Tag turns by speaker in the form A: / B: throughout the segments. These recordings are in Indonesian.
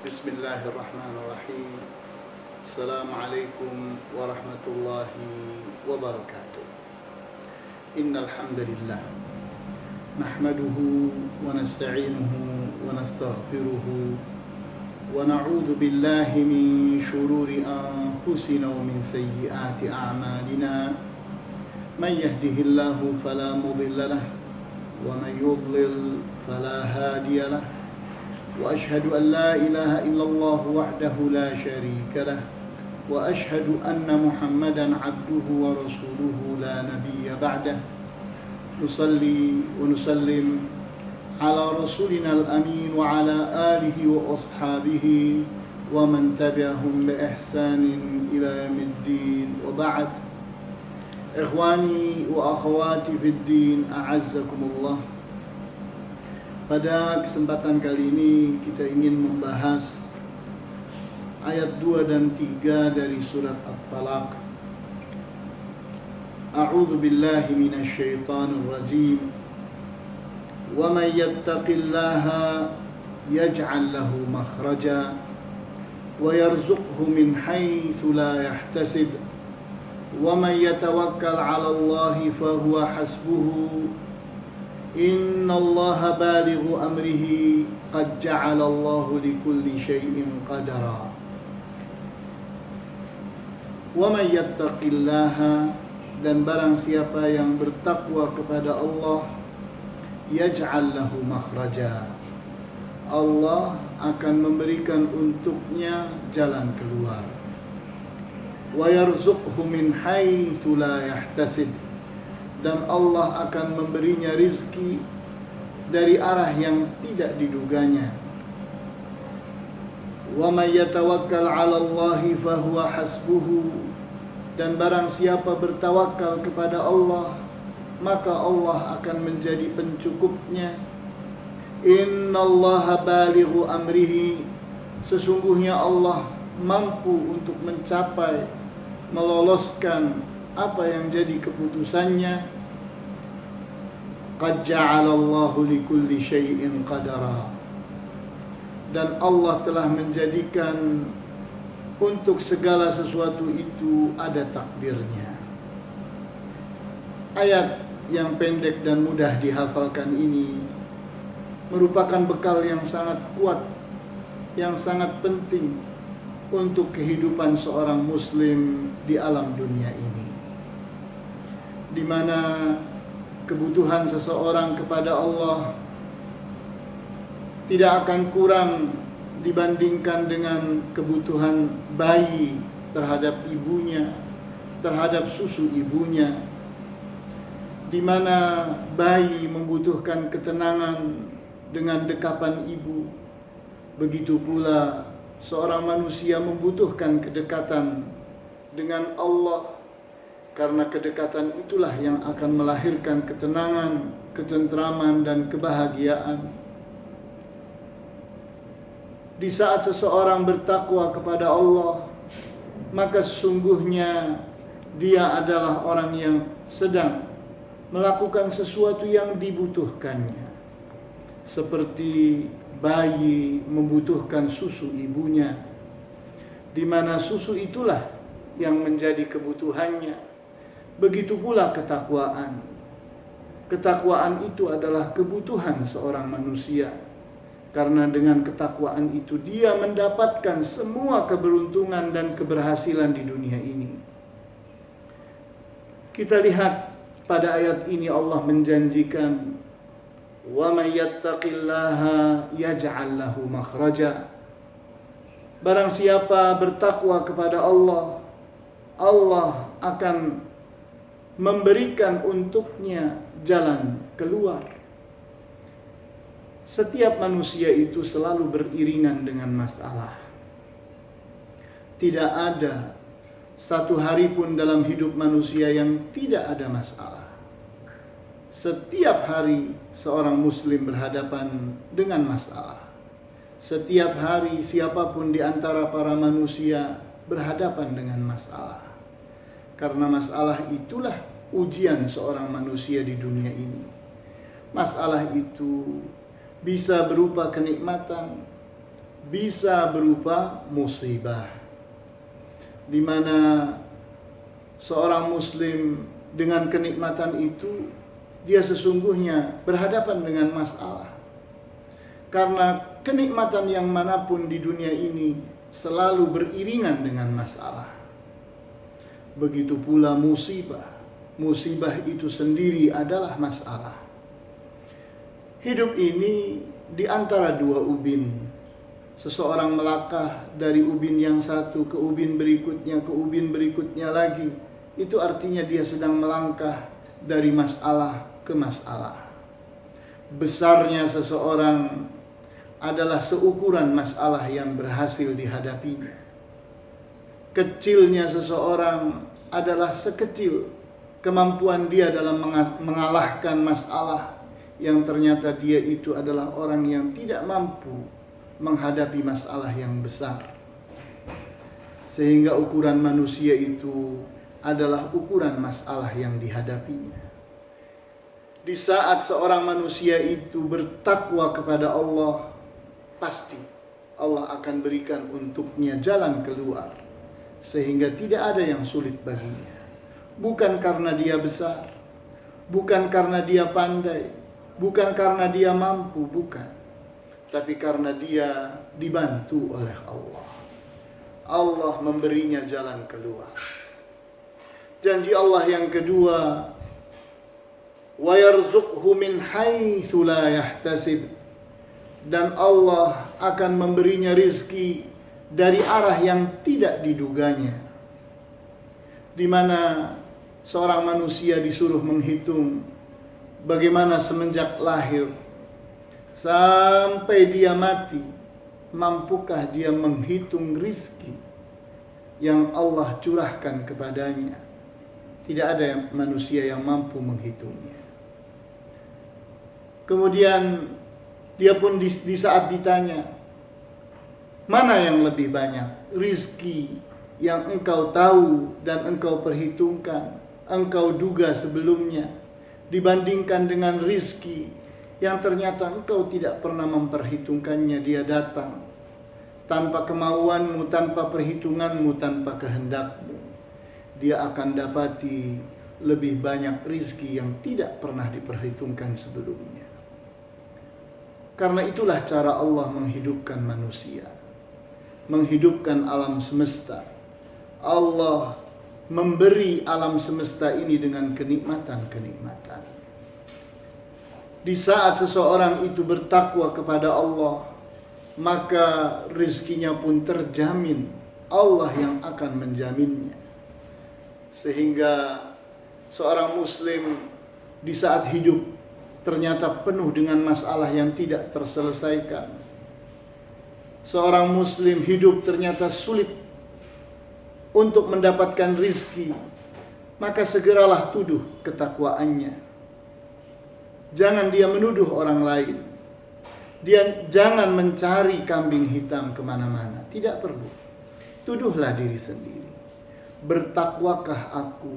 A: Bismillahirrahmanirrahim. Assalamualaikum warahmatullahi wabarakatuh. Innal hamdalillah nahmaduhu wa nasta'inuhu wa nastaghfiruhu wa na'udzu billahi min shururi anfusina wa min sayyiati a'malina. Man yahdihillahu fala mudilla lahu wa man yudlil fala hadiya lahu. وأشهد أن لا إله إلا الله وحده لا شريك له وأشهد أن محمدا عبده ورسوله لا نبي بعده نصلي ونسلم على رسولنا الأمين وعلى آله وأصحابه ومن تبعهم بإحسان إلى يوم الدين وبعد إخواني وأخواتي في الدين أعزكم الله. Pada kesempatan kali ini kita ingin membahas ayat 2 dan 3 dari surat At-Talaq. A'udzu billahi minasy syaithanir rajim. Wa may yattaqillaha yaj'al lahu makhraja wa yarzuqhu min haitsu la yahtasib. Wa may yatawakkal 'ala Allahi fa huwa hasbuhu. Innallaha balighu amrihi qad ja'alallahu likulli syai'in qadara. Wa may yattaqillaha, dan barang siapa yang bertakwa kepada Allah, yaj'al lahu makhraja, Allah akan memberikan untuknya jalan keluar. Wa yarzuqhu min haitsu la yahtasib, dan Allah akan memberinya rizki dari arah yang tidak diduganya. Wa may yatawakkal 'ala Allahi fa huwa hasbuhu, dan barang siapa bertawakal kepada Allah, maka Allah akan menjadi pencukupnya. Innallaha balighu amrihi, sesungguhnya Allah mampu untuk mencapai, meloloskan apa yang jadi keputusannya. Qad ja'alallahu likulli syai'in qadara, dan Allah telah menjadikan untuk segala sesuatu itu ada takdirnya. Ayat yang pendek dan mudah dihafalkan ini merupakan bekal yang sangat kuat, yang sangat penting untuk kehidupan seorang muslim di alam dunia ini, di mana kebutuhan seseorang kepada Allah tidak akan kurang dibandingkan dengan kebutuhan bayi terhadap ibunya, terhadap susu ibunya, di mana bayi membutuhkan ketenangan dengan dekapan ibu. Begitu pula seorang manusia membutuhkan kedekatan dengan Allah, karena kedekatan itulah yang akan melahirkan ketenangan, ketentraman, dan kebahagiaan. Di saat seseorang bertakwa kepada Allah, maka sesungguhnya dia adalah orang yang sedang melakukan sesuatu yang dibutuhkannya. Seperti bayi membutuhkan susu ibunya, di mana susu itulah yang menjadi kebutuhannya. Begitu pula ketakwaan. Ketakwaan itu adalah kebutuhan seorang manusia, karena dengan ketakwaan itu dia mendapatkan semua keberuntungan dan keberhasilan di dunia ini. Kita lihat pada ayat ini Allah menjanjikan, wa may yattaqillaha yaj'al lahu makhraja. Barang siapa bertakwa kepada Allah, Allah akan memberikan untuknya jalan keluar. Setiap manusia itu selalu beriringan dengan masalah. Tidak ada satu hari pun dalam hidup manusia yang tidak ada masalah. Setiap hari seorang muslim berhadapan dengan masalah. Setiap hari siapapun di antara para manusia berhadapan dengan masalah. Karena masalah itulah ujian seorang manusia di dunia ini. Masalah itu bisa berupa kenikmatan, bisa berupa musibah, di mana seorang muslim dengan kenikmatan itu dia sesungguhnya berhadapan dengan masalah. Karena kenikmatan yang manapun di dunia ini selalu beriringan dengan masalah. Begitu pula musibah. Musibah itu sendiri adalah masalah. Hidup ini di antara dua ubin. Seseorang melangkah dari ubin yang satu ke ubin berikutnya lagi. Itu artinya dia sedang melangkah dari masalah ke masalah. Besarnya seseorang adalah seukuran masalah yang berhasil dihadapinya. Kecilnya seseorang adalah sekecil kemampuan dia dalam mengalahkan masalah yang ternyata dia itu adalah orang yang tidak mampu menghadapi masalah yang besar. Sehingga ukuran manusia itu adalah ukuran masalah yang dihadapinya. Di saat seorang manusia itu bertakwa kepada Allah, pasti Allah akan berikan untuknya jalan keluar, sehingga tidak ada yang sulit baginya. Bukan karena dia besar, bukan karena dia pandai, bukan karena dia mampu, bukan. Tapi karena dia dibantu oleh Allah. Allah memberinya jalan keluar. Janji Allah yang kedua, wa yarzuqhu min haitsu la yahtasib, dan Allah akan memberinya rizki dari arah yang tidak diduganya. Di mana seorang manusia disuruh menghitung bagaimana semenjak lahir sampai dia mati, mampukah dia menghitung rizki yang Allah curahkan kepadanya. Tidak ada manusia yang mampu menghitungnya. Kemudian dia pun di saat ditanya, mana yang lebih banyak? Rizki yang engkau tahu dan engkau perhitungkan, engkau duga sebelumnya, dibandingkan dengan rizki yang ternyata engkau tidak pernah memperhitungkannya. Dia datang tanpa kemauanmu, tanpa perhitunganmu, tanpa kehendakmu. Dia akan dapati lebih banyak rizki yang tidak pernah diperhitungkan sebelumnya. Karena itulah cara Allah menghidupkan manusia, menghidupkan alam semesta. Allah memberi alam semesta ini dengan kenikmatan-kenikmatan. Di saat seseorang itu bertakwa kepada Allah, maka rizkinya pun terjamin. Allah yang akan menjaminnya. Sehingga seorang muslim di saat hidup ternyata penuh dengan masalah yang tidak terselesaikan. Seorang muslim hidup ternyata sulit untuk mendapatkan rizki, maka segeralah tuduh ketakwaannya. Jangan dia menuduh orang lain. Dia jangan mencari kambing hitam kemana-mana. Tidak perlu. Tuduhlah diri sendiri. Bertakwakah aku?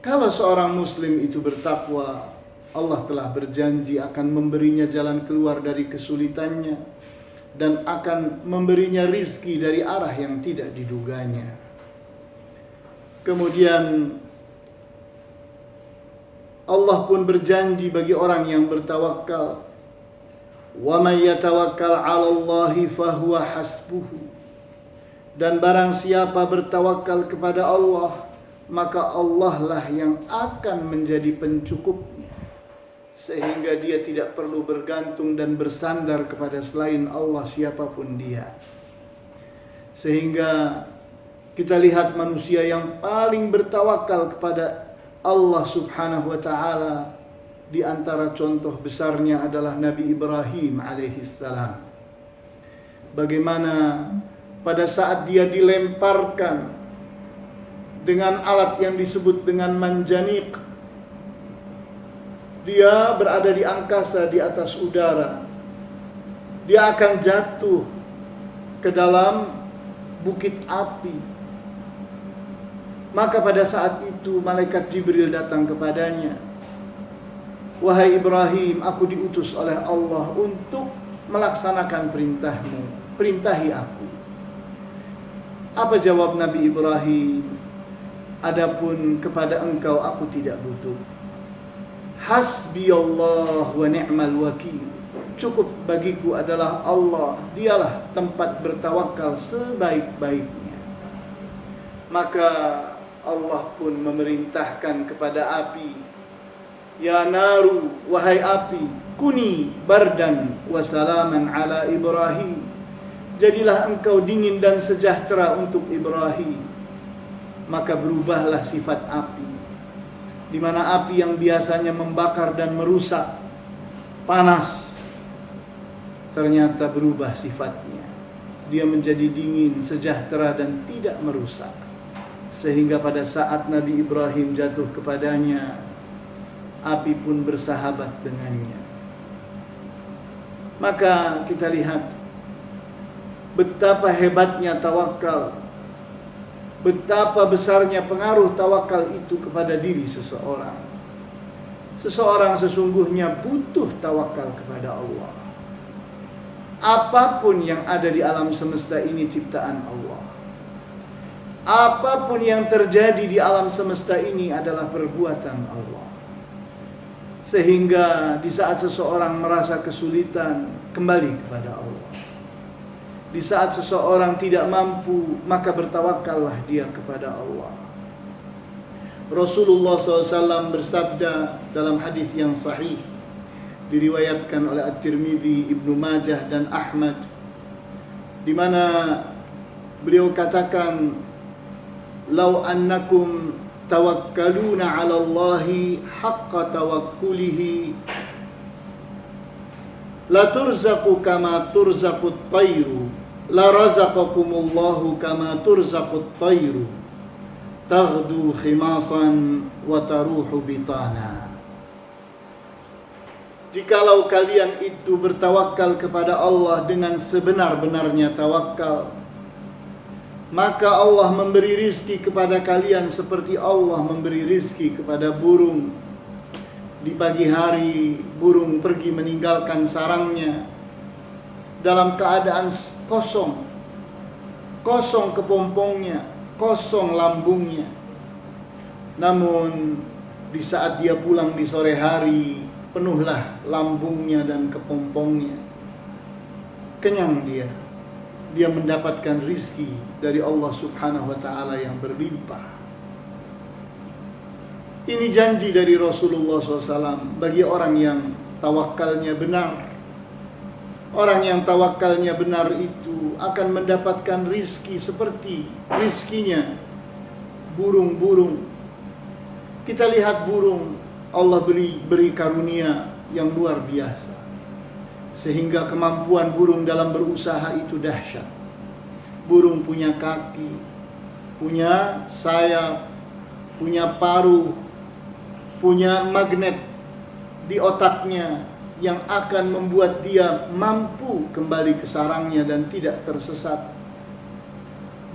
A: Kalau seorang muslim itu bertakwa, Allah telah berjanji akan memberinya jalan keluar dari kesulitannya dan akan memberinya rizki dari arah yang tidak diduganya. Kemudian Allah pun berjanji bagi orang yang bertawakal, wa may yatawakkal 'ala Allahi fahuwa hasbuhu. Dan barang siapa bertawakal kepada Allah, maka Allah lah yang akan menjadi pencukupnya. Sehingga dia tidak perlu bergantung dan bersandar kepada selain Allah siapapun dia. Sehingga kita lihat manusia yang paling bertawakal kepada Allah subhanahu wa ta'ala, di antara contoh besarnya adalah Nabi Ibrahim alaihissalam. Bagaimana pada saat dia dilemparkan dengan alat yang disebut dengan manjanik, dia berada di angkasa, di atas udara. Dia akan jatuh ke dalam bukit api. Maka pada saat itu malaikat Jibril datang kepadanya. Wahai Ibrahim, aku diutus oleh Allah untuk melaksanakan perintahmu, perintahi aku. Apa jawab Nabi Ibrahim? Adapun kepada engkau aku tidak butuh. Hasbiyallah wa ni'mal wakil. Cukup bagiku adalah Allah, dialah tempat bertawakal sebaik-baiknya. Maka Allah pun memerintahkan kepada api, ya naru, wahai api, kuni bardan wa salaman ala Ibrahim. Jadilah engkau dingin dan sejahtera untuk Ibrahim. Maka berubahlah sifat api, di mana api yang biasanya membakar dan merusak, panas, ternyata berubah sifatnya. Dia menjadi dingin, sejahtera dan tidak merusak. Sehingga pada saat Nabi Ibrahim jatuh kepadanya, api pun bersahabat dengannya. Maka kita lihat betapa hebatnya tawakal, betapa besarnya pengaruh tawakal itu kepada diri seseorang. Seseorang sesungguhnya butuh tawakal kepada Allah. Apapun yang ada di alam semesta ini ciptaan Allah. Apapun yang terjadi di alam semesta ini adalah perbuatan Allah. Sehingga di saat seseorang merasa kesulitan, kembali kepada Allah. Di saat seseorang tidak mampu, maka bertawakallah dia kepada Allah. Rasulullah SAW bersabda dalam hadis yang sahih, diriwayatkan oleh At-Tirmidzi, Ibnu Majah dan Ahmad, di mana beliau katakan, "Lau annakum tawakkaluna 'ala Allahi haqqa tawakkulihi la turzaqu kama turzaqut tayru la razaqakumullahu kama turzaqut tayru taghdu khimasan wa taruhu bitana." Jikalau kalian itu bertawakal kepada Allah dengan sebenar-benarnya tawakal, maka Allah memberi rizki kepada kalian seperti Allah memberi rizki kepada burung. Di pagi hari burung pergi meninggalkan sarangnya dalam keadaan kosong, kosong kepompongnya, kosong lambungnya. Namun di saat dia pulang di sore hari, penuhlah lambungnya dan kepompongnya. Kenyang dia. Dia mendapatkan rizki dari Allah Subhanahu wa ta'ala yang berlimpah. Ini janji dari Rasulullah SAW bagi orang yang tawakalnya benar. Orang yang tawakalnya benar itu akan mendapatkan rizki seperti rizkinya burung-burung. Kita lihat burung, Allah beri karunia yang luar biasa. Sehingga kemampuan burung dalam berusaha itu dahsyat. Burung punya kaki, punya sayap, punya paruh, punya magnet di otaknya yang akan membuat dia mampu kembali ke sarangnya dan tidak tersesat.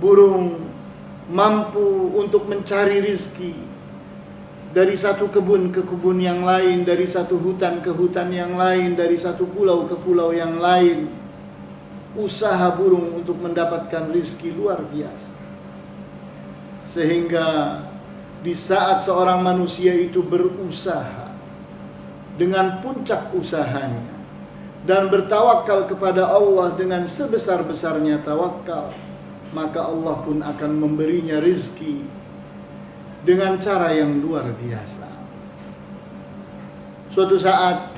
A: Burung mampu untuk mencari rizki dari satu kebun ke kebun yang lain, dari satu hutan ke hutan yang lain, dari satu pulau ke pulau yang lain. Usaha burung untuk mendapatkan rizki luar biasa. Sehingga di saat seorang manusia itu berusaha dengan puncak usahanya dan bertawakal kepada Allah dengan sebesar-besarnya tawakal, maka Allah pun akan memberinya rizki dengan cara yang luar biasa. Suatu saat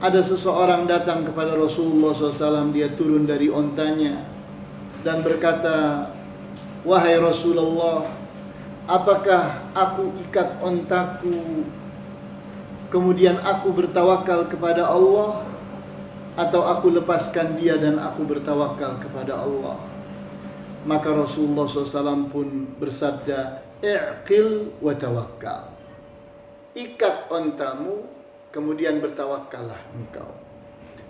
A: ada seseorang datang kepada Rasulullah SAW. Dia turun dari ontanya dan berkata, "Wahai Rasulullah, apakah aku ikat ontaku kemudian aku bertawakal kepada Allah, atau aku lepaskan dia dan aku bertawakal kepada Allah?" Maka Rasulullah SAW pun bersabda, "I'qil wa tawakkal." Ikat ontamu, kemudian bertawakkallah engkau.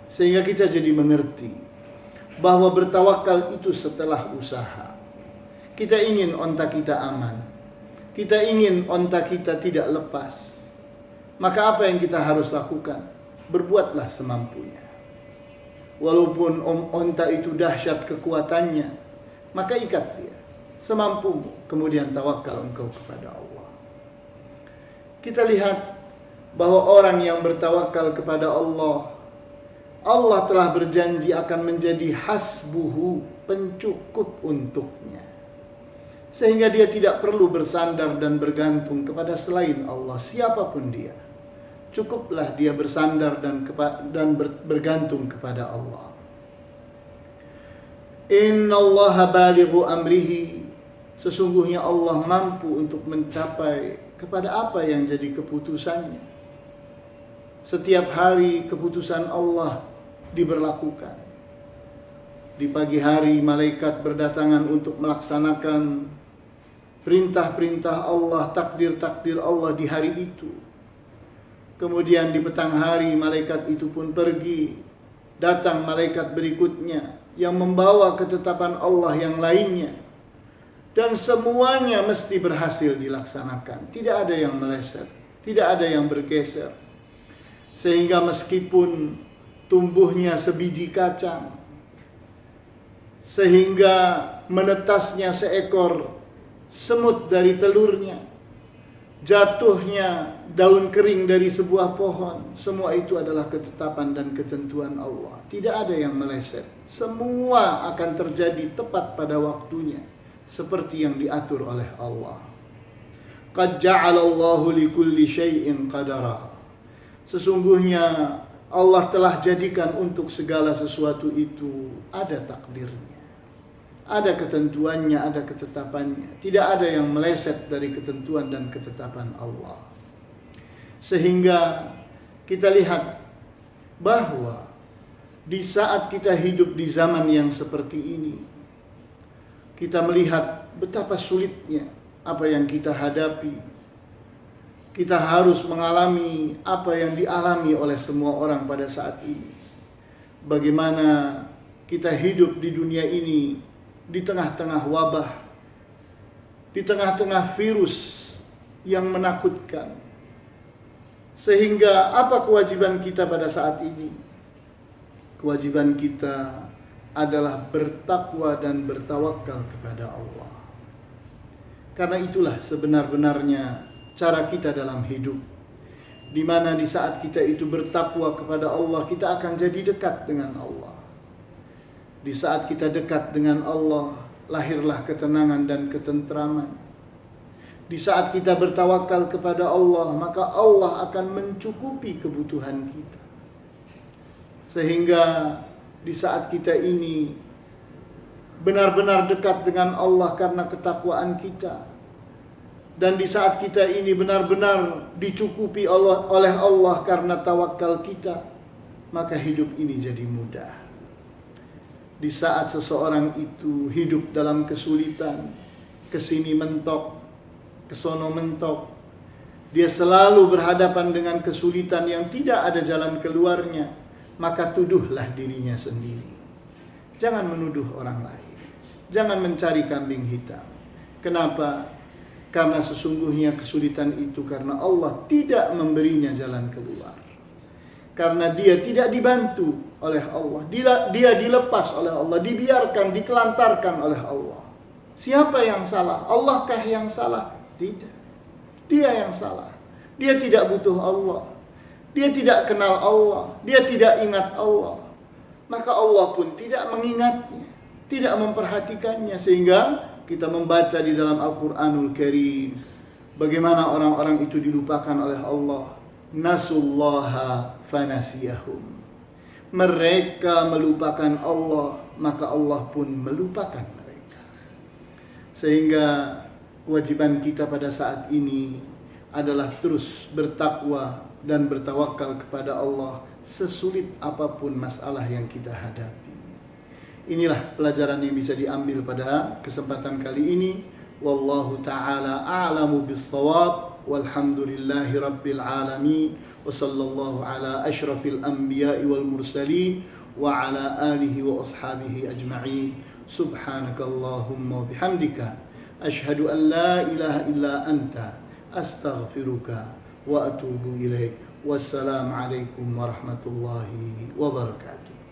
A: Sehingga kita jadi mengerti bahwa bertawakal itu setelah usaha. Kita ingin onta kita aman, kita ingin onta kita tidak lepas. Maka apa yang kita harus lakukan? Berbuatlah semampunya. Walaupun onta itu dahsyat kekuatannya, maka ikat dia semampumu, kemudian tawakal engkau kepada Allah. Kita lihat bahwa orang yang bertawakal kepada Allah, Allah telah berjanji akan menjadi hasbuhu, pencukup untuknya. Sehingga dia tidak perlu bersandar dan bergantung kepada selain Allah, siapapun dia. Cukuplah dia bersandar dan bergantung kepada Allah. Innallaha balighu amrihi. Sesungguhnya Allah mampu untuk mencapai kepada apa yang jadi keputusannya. Setiap hari keputusan Allah diberlakukan. Di pagi hari malaikat berdatangan untuk melaksanakan perintah-perintah Allah, takdir-takdir Allah di hari itu. Kemudian di petang hari malaikat itu pun pergi. Datang malaikat berikutnya yang membawa ketetapan Allah yang lainnya. Dan semuanya mesti berhasil dilaksanakan. Tidak ada yang meleset, tidak ada yang bergeser. Sehingga meskipun tumbuhnya sebiji kacang, sehingga menetasnya seekor semut dari telurnya, jatuhnya daun kering dari sebuah pohon, semua itu adalah ketetapan dan ketentuan Allah. Tidak ada yang meleset. Semua akan terjadi tepat pada waktunya, seperti yang diatur oleh Allah. Qad ja'alallahu likulli syai'in qadara. Sesungguhnya Allah telah jadikan untuk segala sesuatu itu ada takdirnya. Ada ketentuannya, ada ketetapannya. Tidak ada yang meleset dari ketentuan dan ketetapan Allah. Sehingga kita lihat bahwa di saat kita hidup di zaman yang seperti ini, kita melihat betapa sulitnya apa yang kita hadapi. Kita harus mengalami apa yang dialami oleh semua orang pada saat ini. Bagaimana kita hidup di dunia ini di tengah-tengah wabah, di tengah-tengah virus yang menakutkan. Sehingga apa kewajiban kita pada saat ini? Kewajiban kita adalah bertakwa dan bertawakal kepada Allah. Karena itulah sebenar-benarnya cara kita dalam hidup. Di mana di saat kita itu bertakwa kepada Allah, kita akan jadi dekat dengan Allah. Di saat kita dekat dengan Allah, lahirlah ketenangan dan ketentraman. Di saat kita bertawakal kepada Allah, maka Allah akan mencukupi kebutuhan kita. Sehingga di saat kita ini benar-benar dekat dengan Allah karena ketakwaan kita. Dan di saat kita ini benar-benar dicukupi oleh Allah karena tawakal kita, maka hidup ini jadi mudah. Di saat seseorang itu hidup dalam kesulitan, kesini mentok, kesono mentok, dia selalu berhadapan dengan kesulitan yang tidak ada jalan keluarnya, maka tuduhlah dirinya sendiri. Jangan menuduh orang lain. Jangan mencari kambing hitam. Kenapa? Karena sesungguhnya kesulitan itu karena Allah tidak memberinya jalan keluar. Karena dia tidak dibantu oleh Allah. Dia dilepas oleh Allah. Dibiarkan, ditelantarkan oleh Allah. Siapa yang salah? Allahkah yang salah? Tidak. Dia yang salah. Dia tidak butuh Allah. Dia tidak kenal Allah. Dia tidak ingat Allah. Maka Allah pun tidak mengingatnya. Tidak memperhatikannya. Sehingga kita membaca di dalam Al-Quranul Karim bagaimana orang-orang itu dilupakan oleh Allah. Nasullaha fanasiyahum. Mereka melupakan Allah, maka Allah pun melupakan mereka. Sehingga kewajiban kita pada saat ini adalah terus bertakwa dan bertawakal kepada Allah sesulit apapun masalah yang kita hadapi. Inilah pelajaran yang bisa diambil pada kesempatan kali ini. Wallahu ta'ala a'lamu bis-shawab. Walhamdulillahi rabbil alamin. Wa sallallahu ala asyrafil anbiya'i wal mursalin wa ala alihi wa ashabihi ajma'in. Subhanakallahumma bihamdika ashhadu an la ilaha illa anta astaghfiruka wa atubu ilaik. Wassalamu alaikum warahmatullahi wabarakatuh.